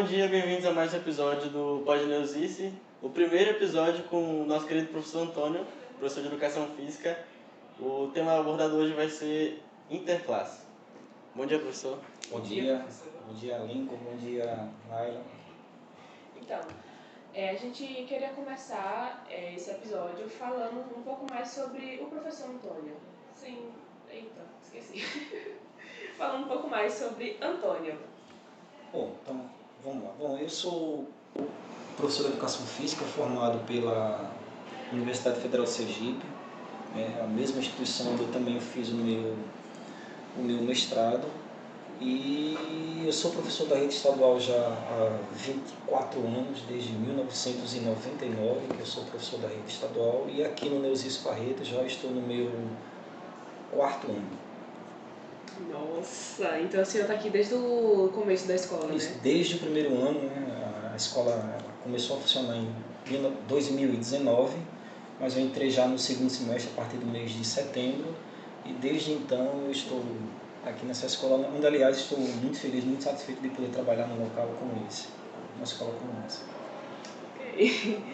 dia, bem-vindos a mais um episódio do Pode Neuzice, o primeiro episódio com o nosso querido professor Antônio, professor de Educação Física. O tema abordado hoje vai ser interclasse. Bom dia, professor. Bom dia, Lincoln, bom dia, Laila. Então, a gente queria começar esse episódio falando um pouco mais sobre o professor Antônio. Sim, eita, esqueci. Falando um pouco mais sobre Antônio. Bom, então, vamos lá. Bom, eu sou professor de Educação Física formado pela Universidade Federal de Sergipe, a mesma instituição onde eu também fiz o meu mestrado. E eu sou professor da rede estadual já há 24 anos, desde 1999 que eu sou professor da rede estadual, e aqui no Neuzice Barreto já estou no meu 4º ano. Nossa, então o senhor está aqui desde o começo da escola, Isso, né? desde o primeiro ano, né? A escola começou a funcionar em 2019, mas eu entrei já no segundo semestre a partir do mês de setembro, e desde então eu estou aqui nessa escola, onde aliás estou muito feliz, muito satisfeito de poder trabalhar num local como esse, numa escola como essa. Ok.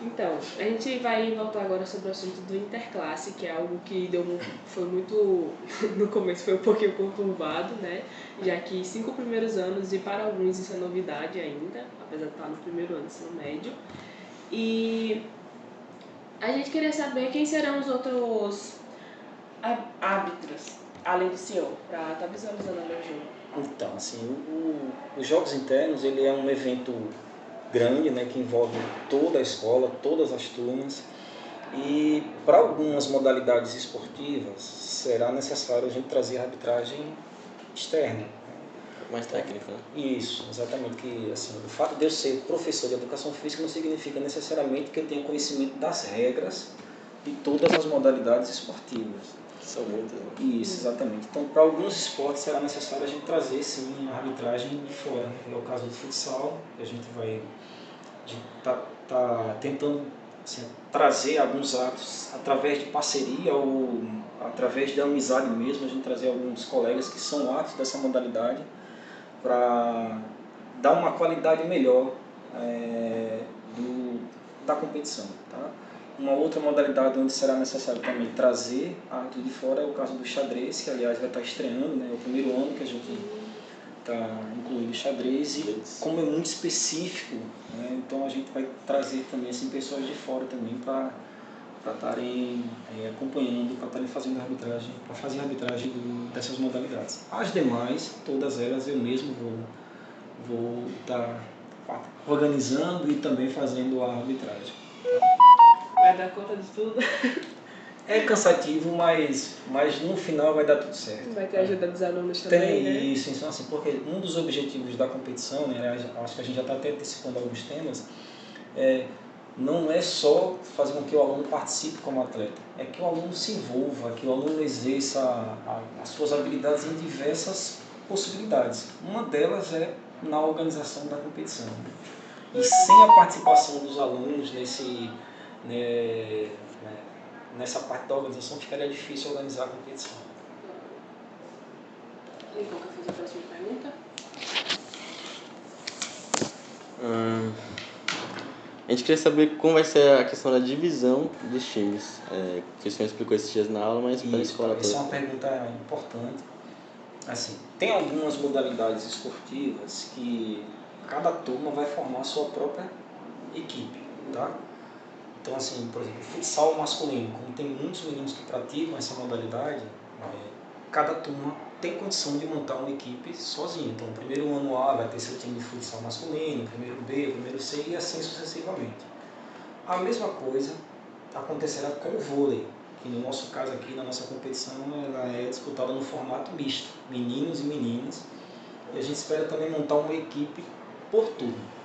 Então, a gente vai voltar agora sobre o assunto do interclasse, que é algo que foi muito, no começo foi um pouquinho conturbado, né? Já que 5 primeiros anos, e para alguns isso é novidade ainda, apesar de estar no primeiro ano do ensino médio. E a gente queria saber quem serão os outros árbitros, além do senhor, para estar visualizando o jogo. Então, assim, os Jogos Internos, ele é um evento grande, né, que envolve toda a escola, todas as turmas, e para algumas modalidades esportivas será necessário a gente trazer a arbitragem externa. Mais técnico, né? Isso, exatamente. Que, assim, o fato de eu ser professor de Educação Física não significa necessariamente que eu tenha conhecimento das regras de todas as modalidades esportivas. São muitas, né? Isso, exatamente. Então, para alguns esportes será necessário a gente trazer, sim, a arbitragem de fora. É o caso do futsal, que a gente vai tá tentando, assim, trazer alguns atos através de parceria ou através de amizade mesmo, a gente trazer alguns colegas que são atos dessa modalidade para dar uma qualidade melhor da competição. Tá? Uma outra modalidade onde será necessário também trazer árbitro de fora é o caso do xadrez, que aliás vai estar estreando, né? É o primeiro ano que a gente está incluindo xadrez, e como é muito específico, né? Então a gente vai trazer também assim, pessoas de fora também para estarem acompanhando, para estarem fazendo a arbitragem, para fazer a arbitragem dessas modalidades. As demais, todas elas eu mesmo vou estar organizando e também fazendo a arbitragem. Vai dar conta de tudo? É cansativo, mas no final vai dar tudo certo. Vai ter ajuda dos alunos também, Tem né? isso, então, assim, porque um dos objetivos da competição, né, acho que a gente já está até antecipando alguns temas, não é só fazer com que o aluno participe como atleta, é que o aluno se envolva, que o aluno exerça as suas habilidades em diversas possibilidades. Uma delas é na organização da competição. E sem a participação dos alunos nessa parte da organização, ficaria difícil organizar a competição. Então, quer fazer a próxima pergunta? A gente queria saber como vai ser a questão da divisão dos times. Que o senhor explicou esses dias na aula, mas para a escola toda. Essa é uma pergunta importante. Assim, tem algumas modalidades esportivas que cada turma vai formar a sua própria equipe, tá? Então, assim, por exemplo, o futsal masculino, como tem muitos meninos que praticam essa modalidade, cada turma tem condição de montar uma equipe sozinha. Então, o primeiro ano A vai ter seu time de futsal masculino, o primeiro B, o primeiro C e assim sucessivamente. A mesma coisa acontecerá com o vôlei, que no nosso caso aqui, na nossa competição, ela é disputada no formato misto, meninos e meninas, e a gente espera também montar uma equipe por turno.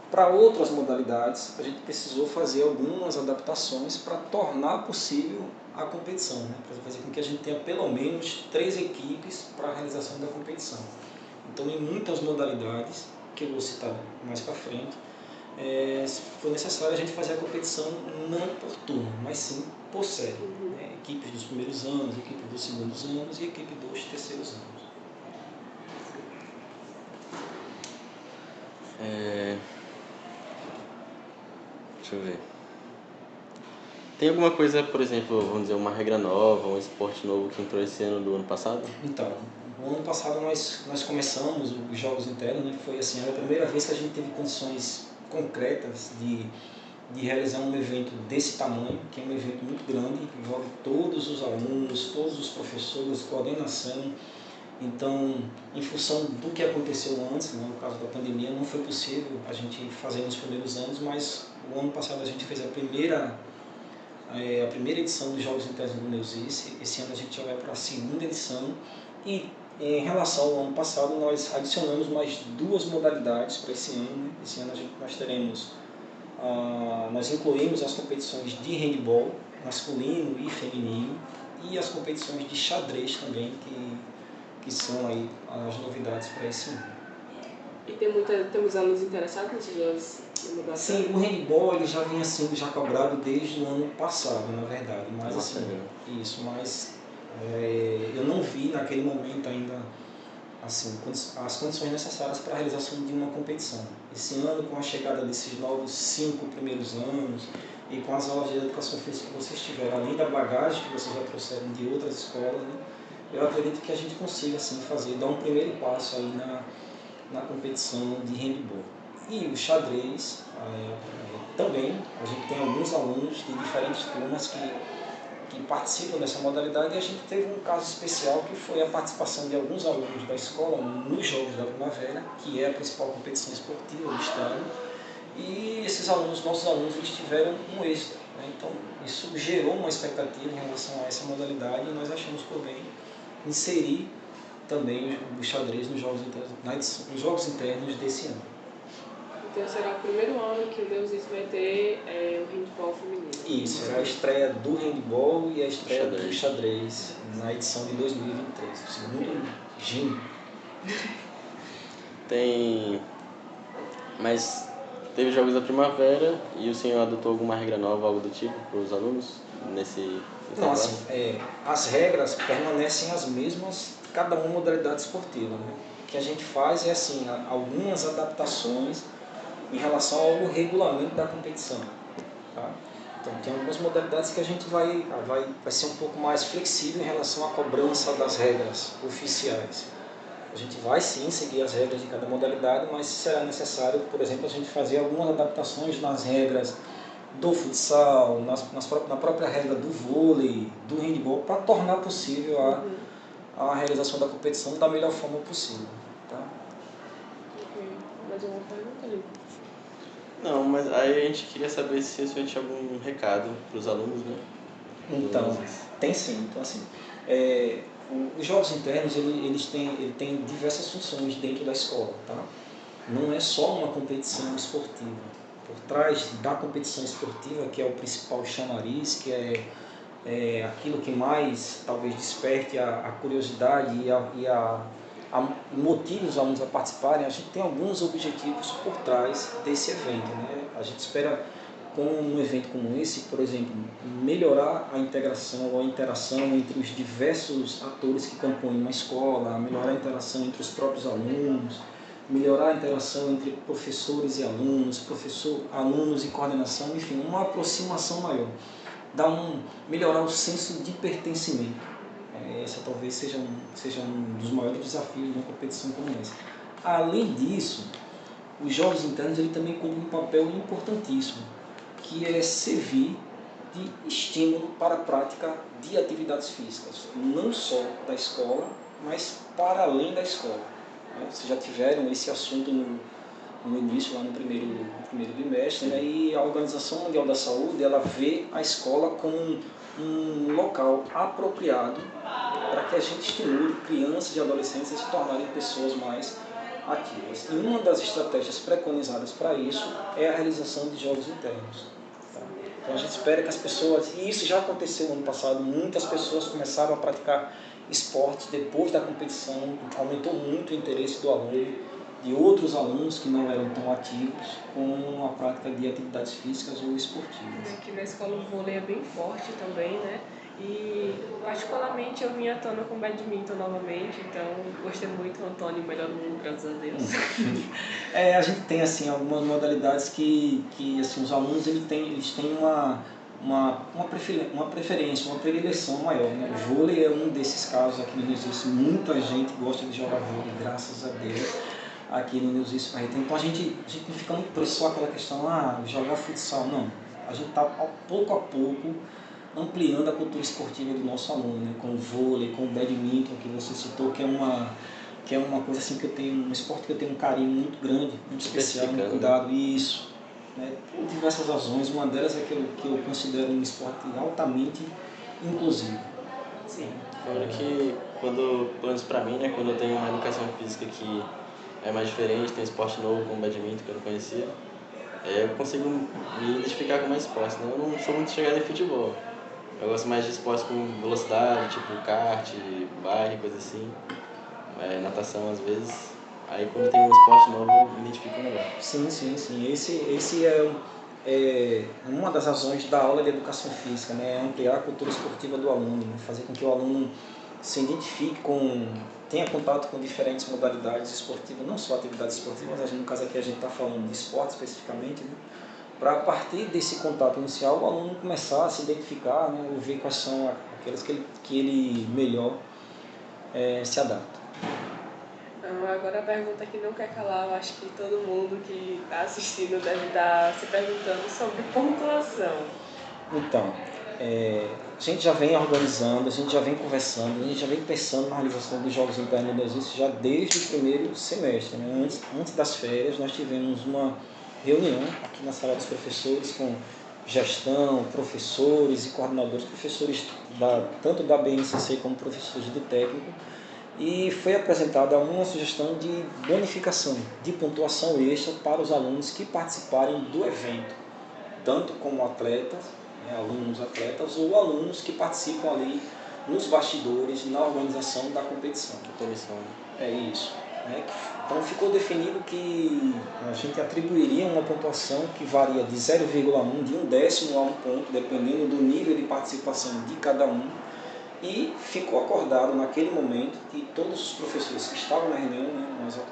Para outras modalidades, a gente precisou fazer algumas adaptações para tornar possível a competição, né? Para fazer com que a gente tenha pelo menos 3 equipes para a realização da competição. Então, em muitas modalidades, que eu vou citar mais para frente, foi necessário a gente fazer a competição não por turno, mas sim por série. Né? Equipes dos primeiros anos, equipes dos segundos anos e equipe dos terceiros anos. É... Deixa eu ver. Tem alguma coisa, por exemplo, vamos dizer, uma regra nova, um esporte novo que entrou esse ano do ano passado? Então, no ano passado nós começamos os jogos internos, né? Foi assim, a primeira vez que a gente teve condições concretas de realizar um evento desse tamanho, que é um evento muito grande, que envolve todos os alunos, todos os professores, coordenação. Então, em função do que aconteceu antes, né, no caso da pandemia, não foi possível a gente fazer nos primeiros anos, mas o ano passado a gente fez a primeira edição dos Jogos Internos do Neuzice. Esse ano a gente já vai para a segunda edição e em relação ao ano passado nós adicionamos mais 2 modalidades para esse ano. Né? Esse ano nós teremos, nós incluímos as competições de handball masculino e feminino e as competições de xadrez também, que são aí as novidades para esse ano. E temos alunos interessados nessas duas modalidades? Sim, o handball ele já vinha sendo já cobrado desde o ano passado, na verdade. Mas assim, isso, mas eu não vi naquele momento ainda assim, as condições necessárias para a realização de uma competição. Esse ano, com a chegada desses novos 5 primeiros anos e com as aulas de educação física que vocês tiveram, além da bagagem que vocês já trouxeram de outras escolas, né, eu acredito que a gente consiga assim, dar um primeiro passo aí na competição de handball. E o xadrez, também, a gente tem alguns alunos de diferentes turmas que participam dessa modalidade e a gente teve um caso especial que foi a participação de alguns alunos da escola nos Jogos da Primavera, que é a principal competição esportiva do estado, e esses alunos, nossos alunos, eles tiveram um êxito. Né? Então, isso gerou uma expectativa em relação a essa modalidade e nós achamos por bem inserir também o xadrez nos Jogos Internos desse ano. Então será o primeiro ano que o Neuzice vai ter o handball feminino. Isso, será a estreia do handball e a estreia do xadrez na edição de 2023, segundo Gino. Mas teve Jogos da Primavera e o senhor adotou alguma regra nova, algo do tipo, para os alunos nesse Não, assim, as regras permanecem as mesmas, cada uma modalidade esportiva. Né? O que a gente faz é assim, algumas adaptações em relação ao regulamento da competição. Tá? Então tem algumas modalidades que a gente vai ser um pouco mais flexível em relação à cobrança das regras oficiais. A gente vai sim seguir as regras de cada modalidade, mas será necessário, por exemplo, a gente fazer algumas adaptações nas regras do futsal, na própria regra do vôlei, do handball, para tornar possível a realização da competição da melhor forma possível. Tá? Mais alguma pergunta, ali? Não, mas aí a gente queria saber se o senhor tinha algum recado para os alunos, né? Então, tem sim. Então, assim, os jogos internos ele tem diversas funções dentro da escola. Tá? Não é só uma competição esportiva. Por trás da competição esportiva, que é o principal chamariz, que é aquilo que mais talvez desperte a curiosidade e motive os alunos a participarem, a gente tem alguns objetivos por trás desse evento. Né? A gente espera, com um evento como esse, por exemplo, melhorar a integração ou a interação entre os diversos atores que compõem uma escola, melhorar a interação entre os próprios alunos, melhorar a interação entre professores e alunos, alunos e coordenação, enfim, uma aproximação maior, melhorar o senso de pertencimento. Esse talvez seja um dos maiores desafios de uma competição como essa. Além disso, os jogos internos ele também cumprem um papel importantíssimo, que é servir de estímulo para a prática de atividades físicas, não só da escola, mas para além da escola. Vocês já tiveram esse assunto no início, lá no primeiro bimestre, né? E a Organização Mundial da Saúde ela vê a escola como um local apropriado para que a gente estimule crianças e adolescentes a se tornarem pessoas mais ativas. E uma das estratégias preconizadas para isso é a realização de jogos internos. Tá? Então a gente espera que as pessoas, e isso já aconteceu no ano passado, muitas pessoas começaram a praticar esportes depois da competição, aumentou muito o interesse do aluno, de outros alunos que não eram tão ativos com a prática de atividades físicas ou esportivas. Aqui na escola o vôlei é bem forte também, né? E particularmente eu vim à tona com badminton novamente, então gostei muito, o Antônio melhor do mundo, graças a Deus. A gente tem assim, algumas modalidades que assim, os alunos eles têm uma preferência, uma predileção maior. Né? O vôlei é um desses casos aqui no Nilson. Muita gente gosta de jogar vôlei, graças a Deus, aqui no Nilson Barreto. Então a gente não fica muito preso só aquela questão, jogar futsal. Não, a gente está pouco a pouco ampliando a cultura esportiva do nosso aluno, né? Com o vôlei, com o badminton que você citou, que é uma coisa assim que eu tenho, um esporte que eu tenho um carinho muito grande, muito especial, muito cuidado, isso, né? Por diversas razões, uma delas é que eu considero um esporte altamente inclusivo. Sim. Fora que, pelo menos pra mim, né, quando eu tenho uma educação física que é mais diferente, tem esporte novo como badminton que eu não conhecia, eu consigo me identificar com mais esportes, né? Eu não sou muito chegado em futebol. Eu gosto mais de esportes com velocidade, tipo kart, bike, coisa assim. Natação às vezes. Aí quando tem um esporte novo eu me identifico melhor. Sim. Esse é uma das razões da aula de educação física, né? É ampliar a cultura esportiva do aluno, né? Fazer com que o aluno se identifique tenha contato com diferentes modalidades esportivas, não só atividades esportivas, mas no caso aqui a gente está falando de esporte especificamente, né? Para a partir desse contato inicial o aluno começar a se identificar, né? E ver quais são aquelas que ele melhor se adapta. Agora a pergunta que não quer calar, eu acho que todo mundo que está assistindo deve estar se perguntando sobre pontuação. Então, a gente já vem organizando, a gente já vem conversando, a gente já vem pensando na realização dos Jogos Internos isso já desde o primeiro semestre. Né? Antes das férias, nós tivemos uma reunião aqui na sala dos professores com gestão, professores e coordenadores, professores tanto da BNCC como professores do técnico, e foi apresentada uma sugestão de bonificação, de pontuação extra para os alunos que participarem do evento, tanto como atletas, alunos atletas ou alunos que participam ali nos bastidores, na organização da competição. É isso. Né? Então ficou definido que a gente atribuiria uma pontuação que varia de 0,1, de 1/10 a 1 ponto, dependendo do nível de participação de cada um. E ficou acordado naquele momento que todos os professores que estavam na reunião, né,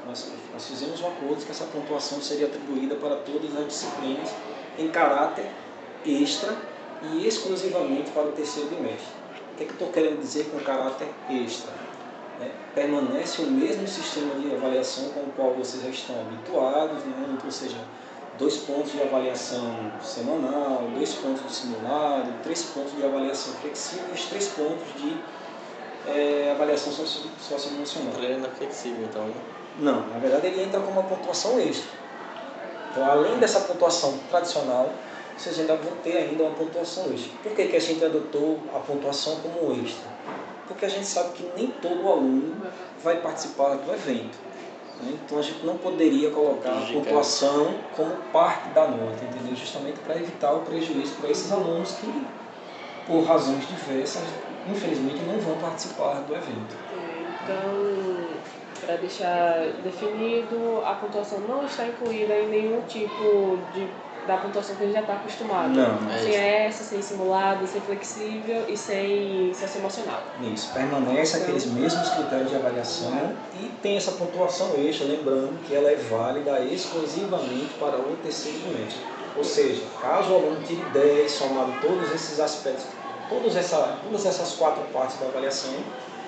nós fizemos um acordo que essa pontuação seria atribuída para todas as disciplinas em caráter extra e exclusivamente para o terceiro bimestre. O que eu estou querendo dizer com caráter extra? Permanece o mesmo sistema de avaliação com o qual vocês já estão habituados, né? Ou seja, 2 pontos de avaliação semanal, 2 pontos de simulado, 3 pontos de avaliação flexível e 3 pontos de avaliação socioemocional. Treino flexível, então, né? Não, na verdade ele entra com uma pontuação extra. Então, além dessa pontuação tradicional, vocês ainda vão ter ainda uma pontuação extra. Por que a gente adotou a pontuação como extra? Porque a gente sabe que nem todo aluno vai participar do evento. Então a gente não poderia colocar a pontuação como parte da nota, entendeu? Justamente para evitar o prejuízo para esses alunos que, por razões diversas, infelizmente não vão participar do evento. Então, para deixar definido, a pontuação não está incluída em nenhum tipo da pontuação que a gente já está acostumado. Não. Sem essa, sem simulado, sem flexível e sem socioemocional. Isso, permanece aqueles mesmos critérios de avaliação e tem essa pontuação extra, lembrando que ela é válida exclusivamente para o terceiro bimestre. Ou seja, caso o aluno tire 10, somado todos esses aspectos, todas essas 4 partes da avaliação,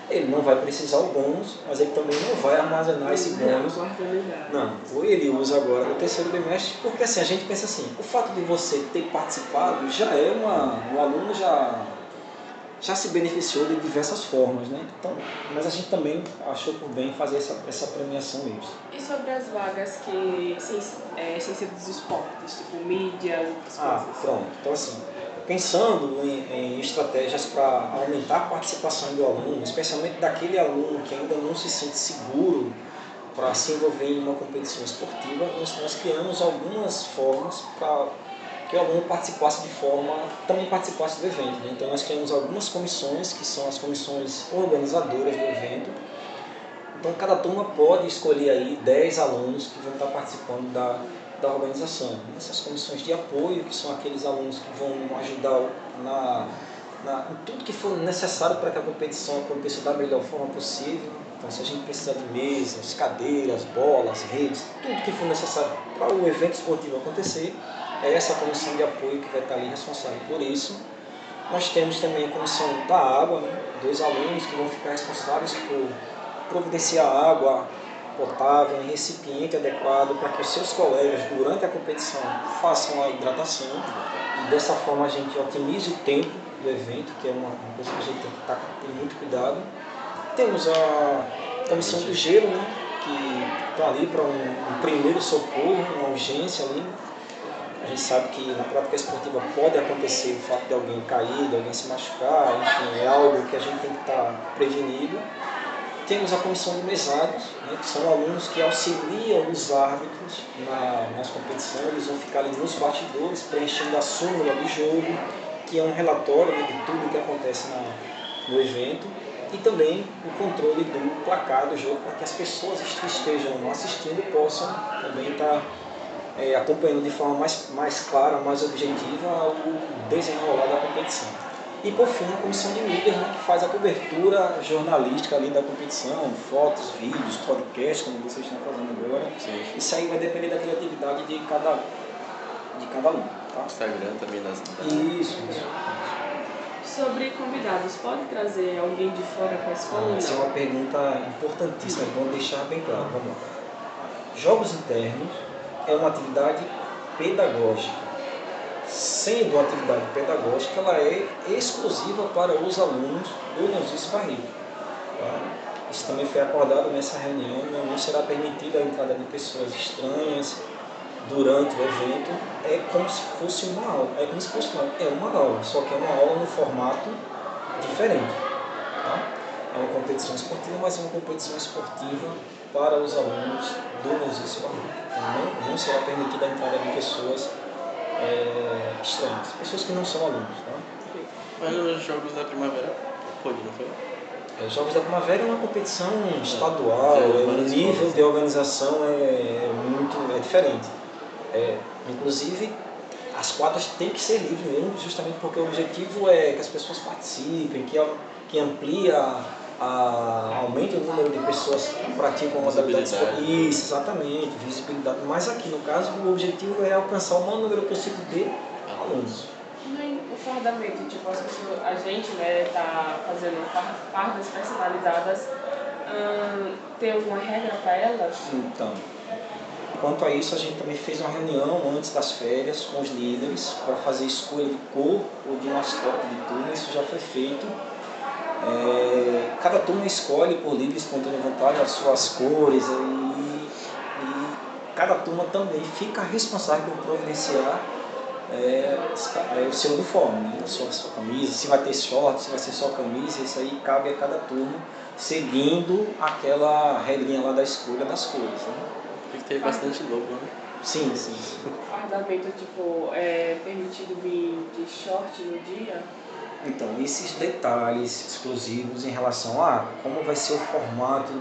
ele não vai precisar o bônus, mas ele também não vai armazenar esse bônus. Não, ou ele usa agora no terceiro bimestre, porque assim, a gente pensa assim, o fato de você ter participado já é o aluno já se beneficiou de diversas formas, né? Então, mas a gente também achou por bem fazer essa premiação extra. E sobre as vagas que sem ser dos esportes, tipo mídia, outras coisas? Pronto. Então assim, pensando em estratégias para aumentar a participação do aluno, especialmente daquele aluno que ainda não se sente seguro para se envolver em uma competição esportiva, nós criamos algumas formas para que o aluno também participasse do evento. Né? Então nós criamos algumas comissões, que são as comissões organizadoras do evento. Então cada turma pode escolher aí 10 alunos que vão estar participando da organização. Essas comissões de apoio, que são aqueles alunos que vão ajudar em tudo que for necessário para que a competição aconteça da melhor forma possível. Então, se a gente precisar de mesas, cadeiras, bolas, redes, tudo que for necessário para o evento esportivo acontecer, é essa comissão de apoio que vai estar ali responsável por isso. Nós temos também a comissão da água, né? 2 alunos que vão ficar responsáveis por providenciar água potável em recipiente adequado para que os seus colegas, durante a competição, façam a hidratação. E dessa forma a gente otimize o tempo do evento, que é uma coisa que a gente tem que ter muito cuidado. Temos a comissão do gelo, né, que está ali para um primeiro socorro, uma urgência ali. A gente sabe que na prática esportiva pode acontecer o fato de alguém cair, de alguém se machucar, enfim, é algo que a gente tem que estar prevenido. Temos a comissão de mesados, né, que são alunos que auxiliam os árbitros nas competições, eles vão ficar ali nos bastidores, preenchendo a súmula do jogo, que é um relatório, né, de tudo que acontece no evento. E também o controle do placar do jogo, para que as pessoas que estejam assistindo possam também estar acompanhando de forma mais clara, mais objetiva o desenrolar da competição. E por fim a comissão de mídias, né, que faz a cobertura jornalística ali da competição, fotos, vídeos, podcast, como vocês estão fazendo agora. Sim. Isso aí vai depender da criatividade de cada aluno. Tá? Instagram também das... Isso. Sobre convidados, pode trazer alguém de fora para a escola? Essa é uma pergunta importantíssima, é bom deixar bem claro. Vamos lá. Jogos internos é uma atividade pedagógica. Sendo uma atividade pedagógica, ela é exclusiva para os alunos do Neuzice Barreto. Tá? Isso também foi acordado nessa reunião, não será permitida a entrada de pessoas estranhas durante o evento. É como se fosse uma aula, é uma aula, só que é uma aula no formato diferente. Tá? É uma competição esportiva, mas é uma competição esportiva para os alunos do Neuzice Barreto. Então, não será permitida a entrada de pessoas estranhas, pessoas que não são alunos. Tá? Mas nos Jogos da Primavera pôde, não foi? Os Jogos da Primavera é uma competição estadual, o nível de organização é diferente. Inclusive, as quadras têm que ser livres mesmo, justamente porque o objetivo é que as pessoas participem, que amplia, aumente o número de pessoas que praticam modalidades esportivas. Isso, exatamente, visibilidade. Mas aqui, no caso, o objetivo é alcançar o maior número possível de alunos. O fardamento, tipo, as pessoas, a gente, né, tá fazendo fardas personalizadas, tem alguma regra para elas? Então, quanto a isso, a gente também fez uma reunião antes das férias com os líderes para fazer escolha de cor ou de mascote de turma. Isso já foi feito. Cada turma escolhe por livre e espontânea vontade as suas cores e cada turma também fica responsável por providenciar o seu uniforme, né? a sua camisa, se vai ter short, se vai ser só camisa, isso aí cabe a cada turma, seguindo aquela regrinha lá da escolha das cores. Né? Porque teve bastante logo, né? Sim. Fardamento, tipo, é permitido vir de short no dia? Então, esses detalhes exclusivos em relação a como vai ser o formato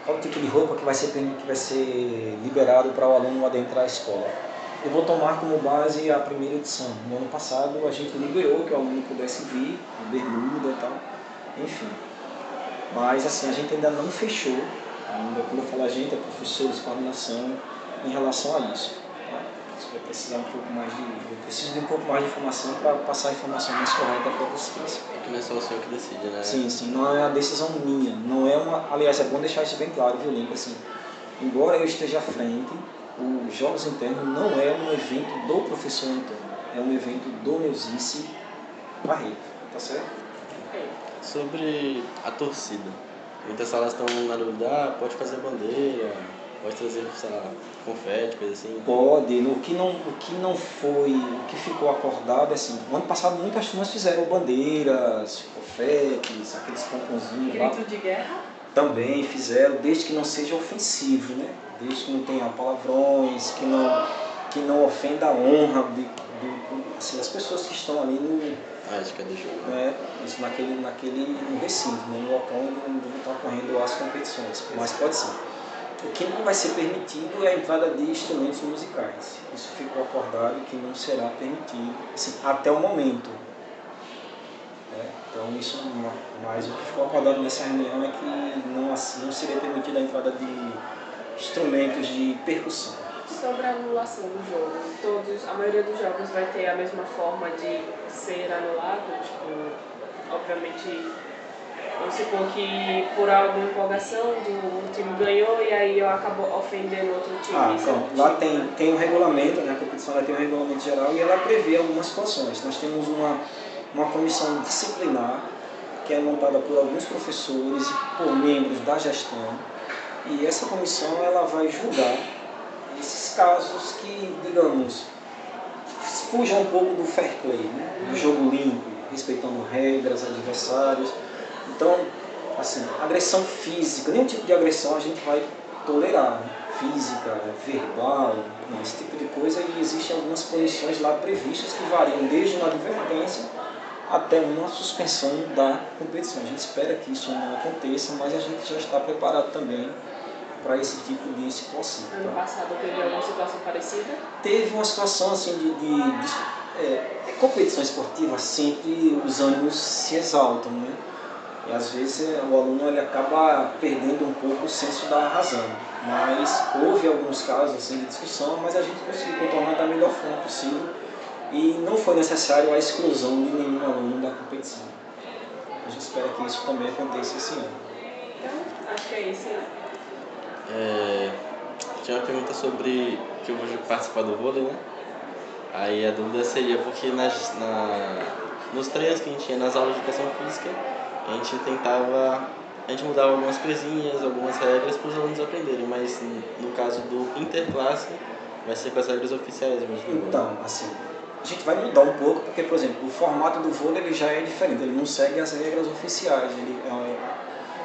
qual tipo de roupa que vai ser liberado para o aluno adentrar a escola. Eu vou tomar como base a primeira edição. No ano passado a gente liberou que o aluno pudesse vir, bermuda e tal, enfim. Mas assim, a gente ainda não fechou, quando eu falo a gente, é professores, coordenação, em relação a isso. Tá? Você vai precisar eu preciso de um pouco mais de informação para passar a informação mais correta para vocês. Porque não é só o senhor que decide, né? Sim, não é uma decisão minha, não é uma... Aliás, é bom deixar isso bem claro, viu, Link? Assim, embora eu esteja à frente, os Jogos Internos não é um evento do professor Antônio, é um evento do Neuzice Barreto, tá certo? Sobre a torcida, muitas salas estão na dúvida, pode fazer bandeira, pode trazer, sei lá, confete, coisa assim? Pode, o que ficou acordado, assim, no ano passado muitas turmas fizeram bandeiras, confetes, aqueles pomponzinhos lá. Grito de guerra? Também fizeram, desde que não seja ofensivo, né? Desde que não tenha palavrões, que não ofenda a honra assim, das pessoas que estão ali A ética do jogo. né? Isso no recinto, né? No local onde vão estar ocorrendo as competições, mas pode ser. O que não vai ser permitido é a entrada de instrumentos musicais. Isso ficou acordado que não será permitido, assim, até o momento. Então, isso, mas o que ficou acordado nessa reunião é que não seria permitida a entrada de instrumentos de percussão. Sobre a anulação do jogo, a maioria dos jogos vai ter a mesma forma de ser anulado, tipo, obviamente, vamos supor que por alguma empolgação o time ganhou e aí eu acabo ofendendo outro time. Então, lá tem um regulamento, né? A competição ela tem um regulamento geral e ela prevê algumas situações. Nós temos uma comissão disciplinar que é montada por alguns professores e por membros da gestão, e essa comissão ela vai julgar esses casos que, digamos, fujam um pouco do fair play, né? Do jogo limpo, respeitando regras, adversários. Então, assim, agressão física, nenhum tipo de agressão a gente vai tolerar, né? Física, verbal, esse tipo de coisa, e existem algumas punições lá previstas que variam desde uma advertência até uma suspensão da competição. A gente espera que isso não aconteça, mas a gente já está preparado também para esse tipo de situação. Ano passado teve alguma situação parecida? Teve uma situação assim competição esportiva, sempre os ânimos se exaltam, né? E às vezes o aluno ele acaba perdendo um pouco o senso da razão. Mas houve alguns casos assim, de discussão, mas a gente conseguiu contornar da melhor forma possível e não foi necessário a exclusão de nenhum aluno da competição. A gente espera que isso também aconteça esse ano. Então, acho que é isso, né? Tinha uma pergunta sobre que eu vou participar do vôlei, né? Aí a dúvida seria porque nos treinos que a gente tinha nas aulas de educação física, a gente mudava algumas coisinhas, algumas regras para os alunos aprenderem, mas no caso do interclasse vai ser com as regras oficiais mesmo. Então, assim, a gente vai mudar um pouco porque, por exemplo, o formato do vôlei ele já é diferente, ele não segue as regras oficiais.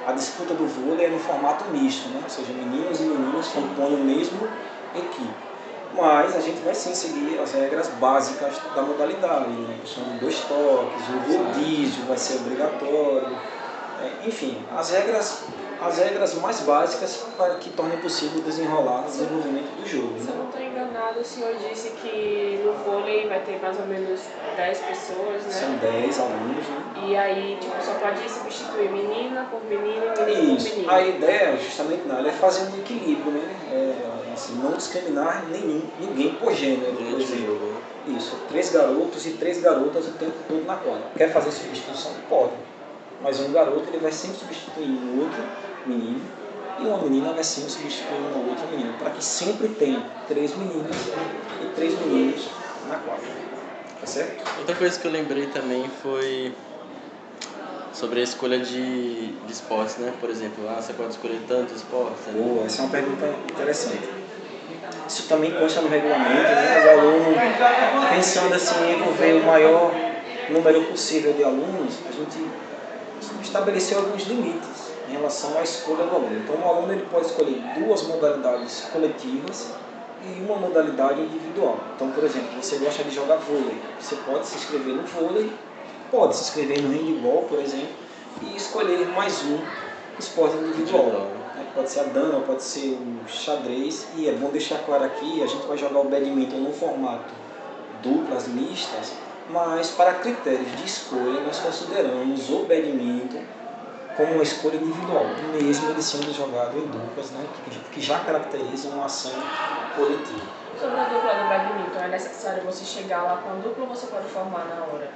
A disputa do vôlei é no formato misto, né? Ou seja, meninos e meninas compõem o mesmo equipe. Mas a gente vai sim seguir as regras básicas da modalidade, né? São 2 toques, o rodízio vai ser obrigatório, enfim, as regras mais básicas para que tornem possível desenrolar o desenvolvimento do jogo. Se eu não estou enganado, o senhor disse que no vôlei vai ter mais ou menos 10 pessoas, né? São 10 alunos, né? E aí, tipo, só pode substituir menina por menino, menino por menino. A ideia, justamente, é fazer um equilíbrio, né? Assim, não discriminar ninguém por gênero, por exemplo. Isso, 3 garotos e 3 garotas o tempo todo na quadra. Quer fazer substituição? Pode. Mas um garoto ele vai sempre substituir um outro menino e uma menina vai sempre substituir uma outra menina, para que sempre tenha 3 meninas e 3 meninos na quadra. Tá certo? Outra coisa que eu lembrei também foi sobre a escolha de esportes, né? Por exemplo, você pode escolher tantos esportes. Né? Essa é uma pergunta interessante. Isso também consta no regulamento, né? O aluno, pensando assim, em envolver o maior número possível de alunos, a gente estabeleceu alguns limites em relação à escolha do aluno. Então, o aluno ele pode escolher 2 modalidades coletivas e uma modalidade individual. Então, por exemplo, você gosta de jogar vôlei, você pode se inscrever no vôlei, pode se inscrever no handebol, por exemplo, e escolher mais um esporte individual. Pode ser a dama, pode ser o xadrez, e é bom deixar claro aqui, a gente vai jogar o badminton no formato duplas mistas, mas para critérios de escolha nós consideramos o badminton como uma escolha individual, mesmo ele sendo jogado em duplas, né, que já caracteriza uma ação coletiva. Sobre a dupla do badminton, é necessário você chegar lá com a dupla ou você pode formar na hora?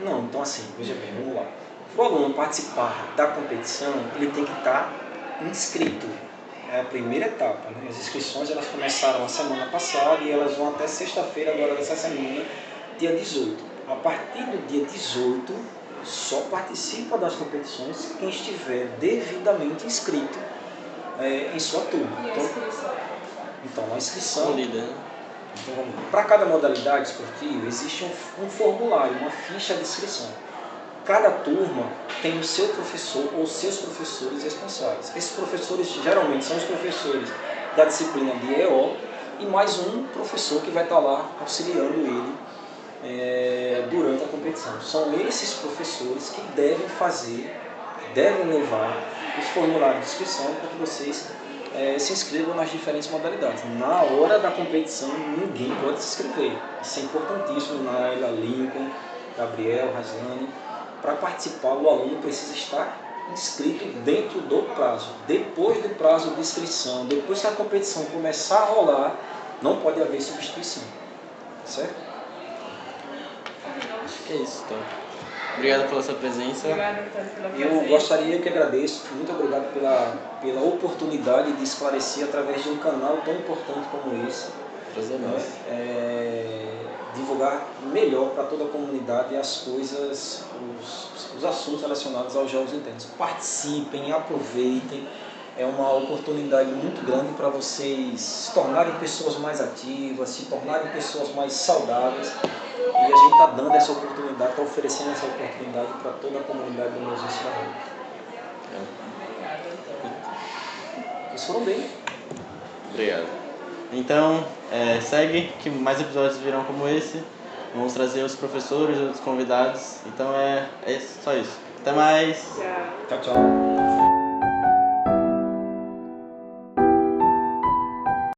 Não, então assim, veja bem, vamos lá. Para o aluno participar da competição, ele tem que estar inscrito. É a primeira etapa, né? As inscrições elas começaram a semana passada e elas vão até sexta-feira agora dessa semana, dia 18. A partir do dia 18, só participa das competições quem estiver devidamente inscrito em sua turma. E a inscrição? Então, a inscrição... Líder. Então, para cada modalidade esportiva existe um formulário, uma ficha de inscrição. Cada turma tem o seu professor ou seus professores responsáveis. Esses professores geralmente são os professores da disciplina de EO e mais um professor que vai estar lá auxiliando ele durante a competição. São esses professores que devem levar os formulários de inscrição para que vocês se inscrevam nas diferentes modalidades. Na hora da competição, ninguém pode se inscrever. Isso é importantíssimo. Naila, Lincoln, Gabriel, Raslane. Para participar, o aluno precisa estar inscrito dentro do prazo. Depois do prazo de inscrição, depois que a competição começar a rolar, não pode haver substituição. Certo? Acho que é isso, então. Obrigado pela sua presença. Obrigada, Antônio, pela Eu presença. gostaria que agradeço, muito obrigado pela oportunidade de esclarecer através de um canal tão importante como esse, Prazer né? nosso. Divulgar melhor para toda a comunidade as coisas, os assuntos relacionados aos jogos internos. Participem, aproveitem, é uma oportunidade muito grande para vocês se tornarem pessoas mais ativas, se tornarem pessoas mais saudáveis. E a gente está dando essa oportunidade, está oferecendo essa oportunidade para toda a comunidade do Museu Cidadão. Obrigada, Antônio. Vocês foram bem. Obrigado. Então, segue que mais episódios virão como esse. Vamos trazer os professores, os convidados. Então é só isso. Até mais! Tchau. Tchau, tchau.